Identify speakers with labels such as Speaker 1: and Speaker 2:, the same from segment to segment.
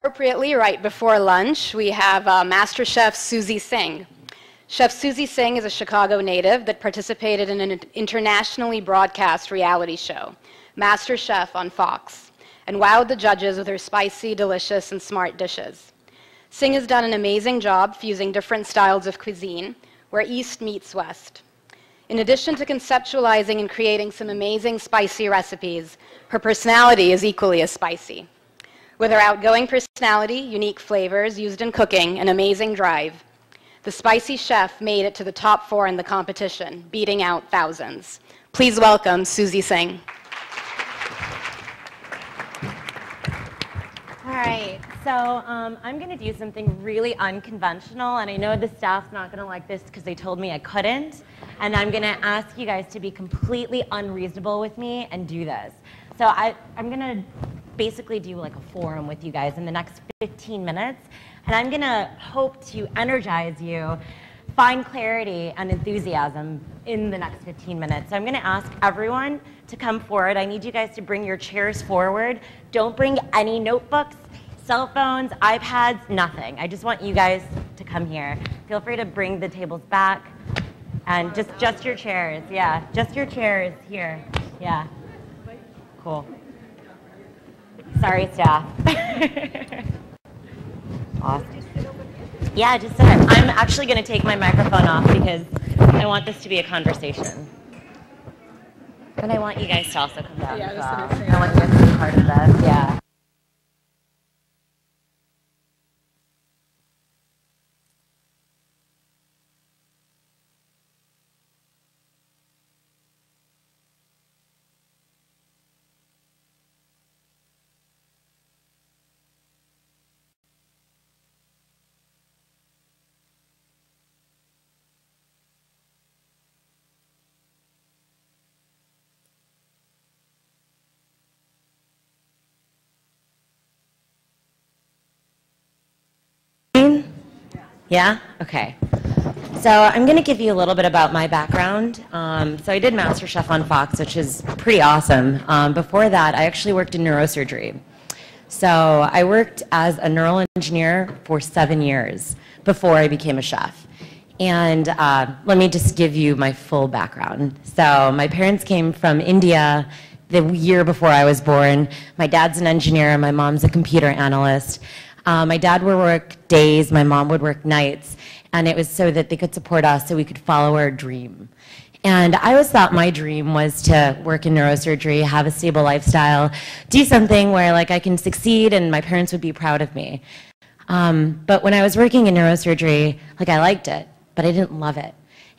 Speaker 1: Appropriately, right before lunch, we have Masterchef Singh. Chef Suzy Singh is a Chicago native that participated in an internationally broadcast reality show, Masterchef on Fox, and wowed the judges with her spicy, delicious, and smart dishes. Singh has done an amazing job fusing different styles of cuisine, where East meets West. In addition to conceptualizing and creating some amazing spicy recipes, her personality is equally as spicy. With her outgoing personality, unique flavors used in cooking, and amazing drive, the spicy chef made it to the top 4 in the competition, beating out thousands. Please welcome Suzy Singh.
Speaker 2: All right, so I'm going to do something really unconventional, and I know the staff's not going to like this because they told me I couldn't, and I'm going to ask you guys to be completely unreasonable with me and do this. So I'm going to basically do like a forum with you guys in the next 15 minutes, and I'm going to hope to energize you, find clarity and enthusiasm in the next 15 minutes. So I'm going to ask everyone to come forward. I need you guys to bring your chairs forward. Don't bring any notebooks, cell phones, iPads, nothing. I just want you guys to come here. Feel free to bring the tables back and just your chairs. Yeah, just your chairs here. Yeah. Cool. Sorry, staff. Awesome. Yeah, just sit. I'm actually going to take my microphone off because I want this to be a conversation. And I want you guys to also come down as well. I want you guys to be part of this. Yeah. Yeah? Okay. So I'm going to give you a little bit about my background. So I did Masterchef on Fox, which is pretty awesome. Before that, I actually worked in neurosurgery. So I worked as a neural engineer for 7 years before I became a chef. And let me just give you my full background. So my parents came from India the year before I was born. My dad's an engineer, my mom's a computer analyst. My dad would work days, my mom would work nights, and it was so that they could support us so we could follow our dream. And I always thought my dream was to work in neurosurgery, have a stable lifestyle, do something where like I can succeed and my parents would be proud of me. But when I was working in neurosurgery, like I liked it, but I didn't love it.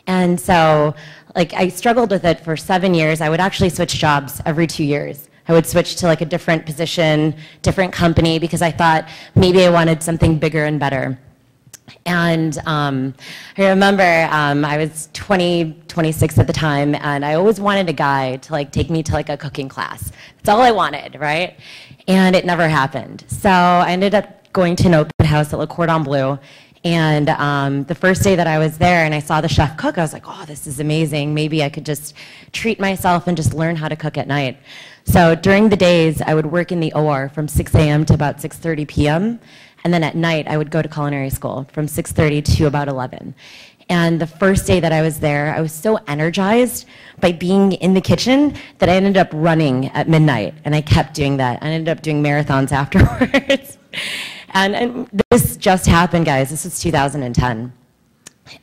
Speaker 2: And so like I struggled with it for 7 years. I would actually switch jobs every 2 years. I would switch to like a different position, different company, because I thought maybe I wanted something bigger and better. And I remember I was 26 at the time, and I always wanted a guy to like take me to like a cooking class. That's all I wanted, right? And it never happened. So I ended up going to an open house at Le Cordon Bleu. And the first day that I was there and I saw the chef cook, I was like, oh, this is amazing. Maybe I could just treat myself and just learn how to cook at night. So during the days, I would work in the OR from 6 a.m. to about 6:30 p.m. And then at night, I would go to culinary school from 6:30 to about 11. And the first day that I was there, I was so energized by being in the kitchen that I ended up running at midnight. And I kept doing that. I ended up doing marathons afterwards. And this just happened, guys. This was 2010.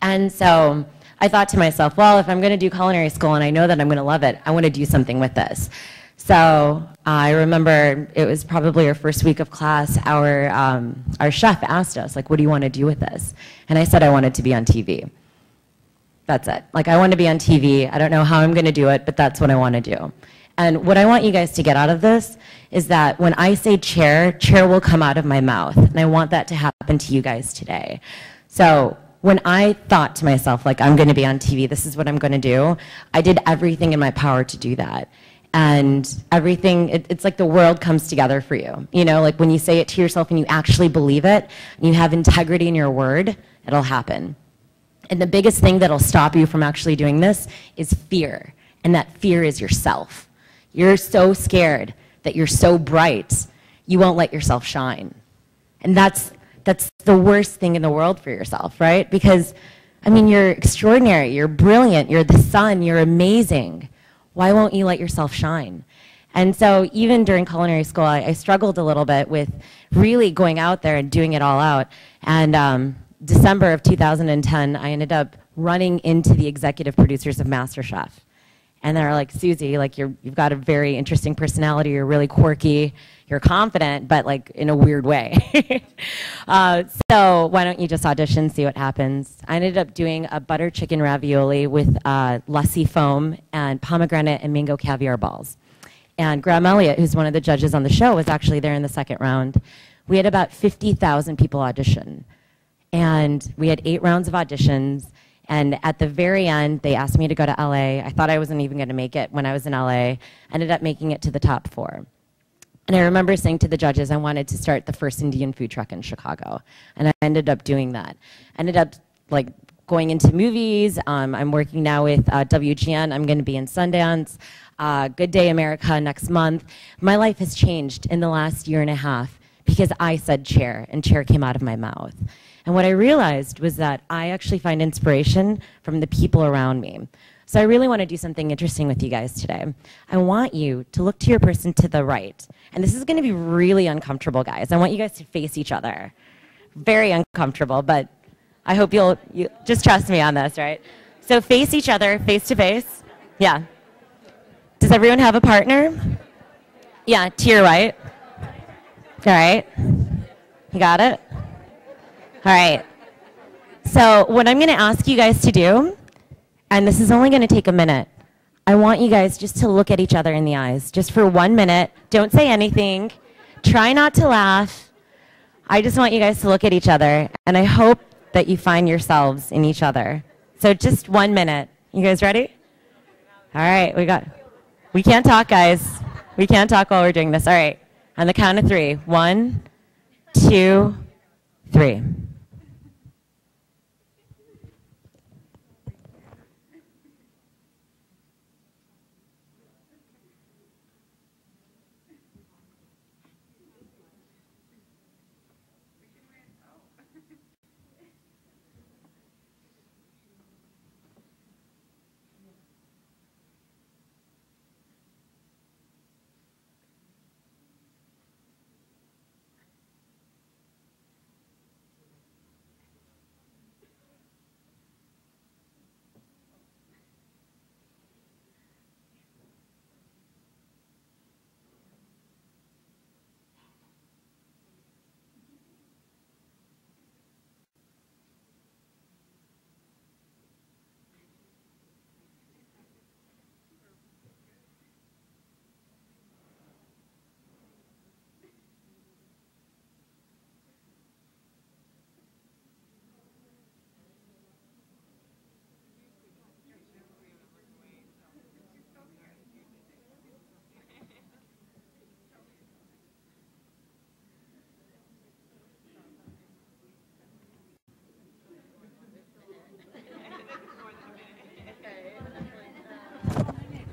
Speaker 2: And so I thought to myself, well, if I'm going to do culinary school and I know that I'm going to love it, I want to do something with this. So I remember it was probably our first week of class, our chef asked us, like, what do you want to do with this? And I said I wanted to be on TV. That's it. Like, I want to be on TV. I don't know how I'm going to do it, but that's what I want to do. And what I want you guys to get out of this is that when I say chair, chair will come out of my mouth. And I want that to happen to you guys today. So when I thought to myself, like, I'm going to be on TV, this is what I'm going to do, I did everything in my power to do that. And everything, it's like the world comes together for you. You know, like when you say it to yourself and you actually believe it, and you have integrity in your word, it'll happen. And the biggest thing that'll stop you from actually doing this is fear. And that fear is yourself. You're so scared that you're so bright, you won't let yourself shine. And that's the worst thing in the world for yourself, right? Because, I mean, you're extraordinary, you're brilliant, you're the sun, you're amazing. Why won't you let yourself shine? And so even during culinary school, I struggled a little bit with really going out there and doing it all out. And December of 2010, I ended up running into the executive producers of Masterchef. And they're like, Suzy, like you've got a very interesting personality, you're really quirky, you're confident, but like in a weird way. So why don't you just audition, see what happens? I ended up doing a butter chicken ravioli with lassi foam and pomegranate and mango caviar balls. And Graham Elliott, who's one of the judges on the show, was actually there in the second round. We had about 50,000 people audition. And we had 8 rounds of auditions. And at the very end, they asked me to go to LA. I thought I wasn't even going to make it when I was in LA. Ended up making it to the top 4. And I remember saying to the judges, I wanted to start the first Indian food truck in Chicago. And I ended up doing that. Ended up like going into movies. I'm working now with WGN. I'm going to be in Sundance. Good Day America next month. My life has changed in the last year and a half because I said chair, and chair came out of my mouth. And what I realized was that I actually find inspiration from the people around me. So I really want to do something interesting with you guys today. I want you to look to your person to the right. And this is going to be really uncomfortable, guys. I want you guys to face each other. Very uncomfortable, but I hope you'll just trust me on this, right? So face each other, face to face. Yeah. Does everyone have a partner? Yeah, to your right. All right. You got it? All right. So what I'm going to ask you guys to do, and this is only going to take a minute, I want you guys just to look at each other in the eyes, just for 1 minute. Don't say anything. Try not to laugh. I just want you guys to look at each other, and I hope that you find yourselves in each other. So just 1 minute. You guys ready? All right, we can't talk, guys. We can't talk while we're doing this. All right, on the count of 3. 1, 2, 3.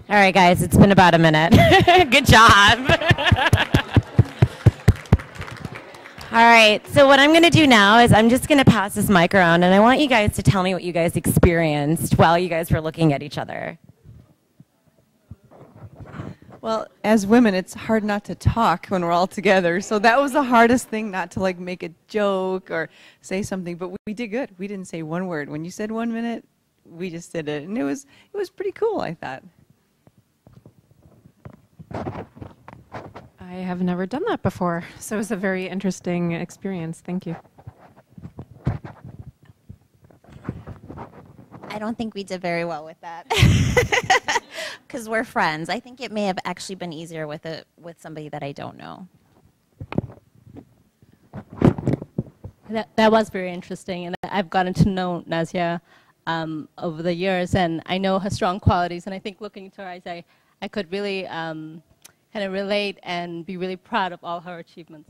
Speaker 2: All right, guys, it's been about a minute. Good job. All right, so what I'm going to do now is I'm just going to pass this mic around, and I want you guys to tell me what you guys experienced while you guys were looking at each other.
Speaker 3: Well, as women, it's hard not to talk when we're all together. So that was the hardest thing, not to like make a joke or say something. But we did good. We didn't say one word. When you said 1 minute, we just did it, and it was pretty cool, I thought.
Speaker 4: I have never done that before, so it was a very interesting experience. Thank you.
Speaker 5: I don't think we did very well with that because we're friends. I think it may have actually been easier with somebody that I don't know.
Speaker 6: That was very interesting, and I've gotten to know Nazia over the years, and I know her strong qualities, and I think looking into her eyes, I could really kind of relate and be really proud of all her achievements.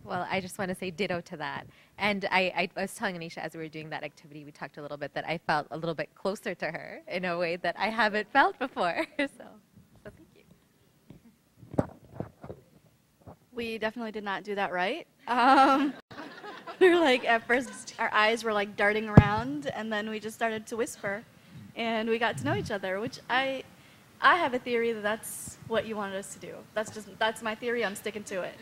Speaker 7: Well, I just want to say ditto to that. And I was telling Anisha as we were doing that activity, we talked a little bit, that I felt a little bit closer to her in a way that I haven't felt before. So thank you.
Speaker 8: we definitely did not do that right. We were like, at first, our eyes were like darting around, and then we just started to whisper, and we got to know each other, which I have a theory that that's what you wanted us to do. That's my theory. I'm sticking to it.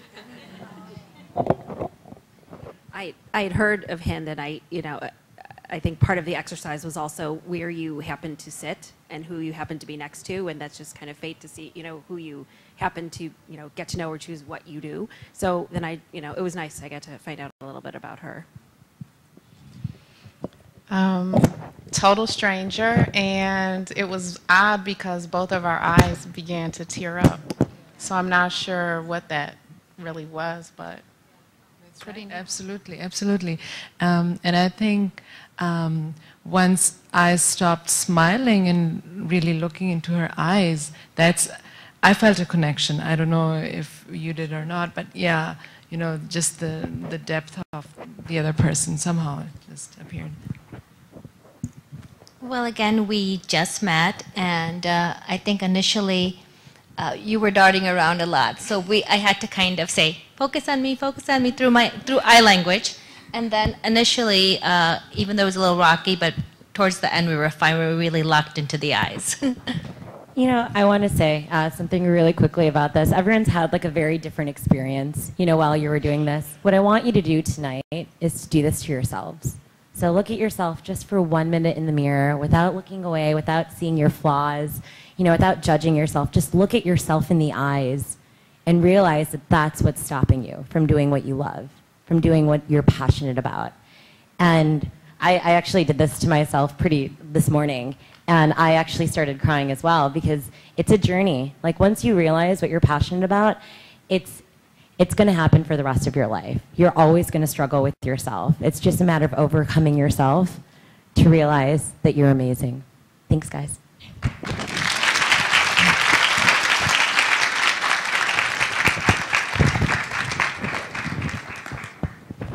Speaker 9: I had heard of Hind, and I think part of the exercise was also where you happen to sit and who you happen to be next to, and that's just kind of fate to see, who you happen to, get to know or choose what you do. So then it was nice. I got to find out a little bit about her.
Speaker 10: Total stranger, and it was odd because both of our eyes began to tear up. So I'm not sure what that really was, but it's pretty neat.
Speaker 11: Absolutely, absolutely. And I think once I stopped smiling and really looking into her eyes, I felt a connection. I don't know if you did or not, but yeah, just the depth of the other person somehow just appeared.
Speaker 12: Well, again, we just met, and I think initially you were darting around a lot. So I had to kind of say, focus on me through eye language. And then initially, even though it was a little rocky, but towards the end we were fine. We were really locked into the eyes.
Speaker 2: I want to say something really quickly about this. Everyone's had like a very different experience, while you were doing this. What I want you to do tonight is to do this to yourselves. So look at yourself just for 1 minute in the mirror without looking away, without seeing your flaws, without judging yourself. Just look at yourself in the eyes and realize that that's what's stopping you from doing what you love, from doing what you're passionate about. And I actually did this to myself this morning, and I actually started crying as well because it's a journey. Like once you realize what you're passionate about, it's going to happen for the rest of your life. You're always going to struggle with yourself. It's just a matter of overcoming yourself to realize that you're amazing. Thanks, guys. Are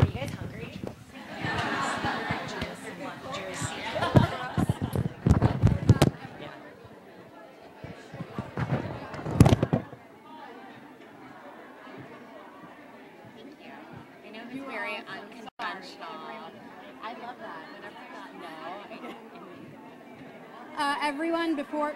Speaker 2: you guys hungry? Very unconventional. I love that. Whenever I got no.
Speaker 13: Everyone, before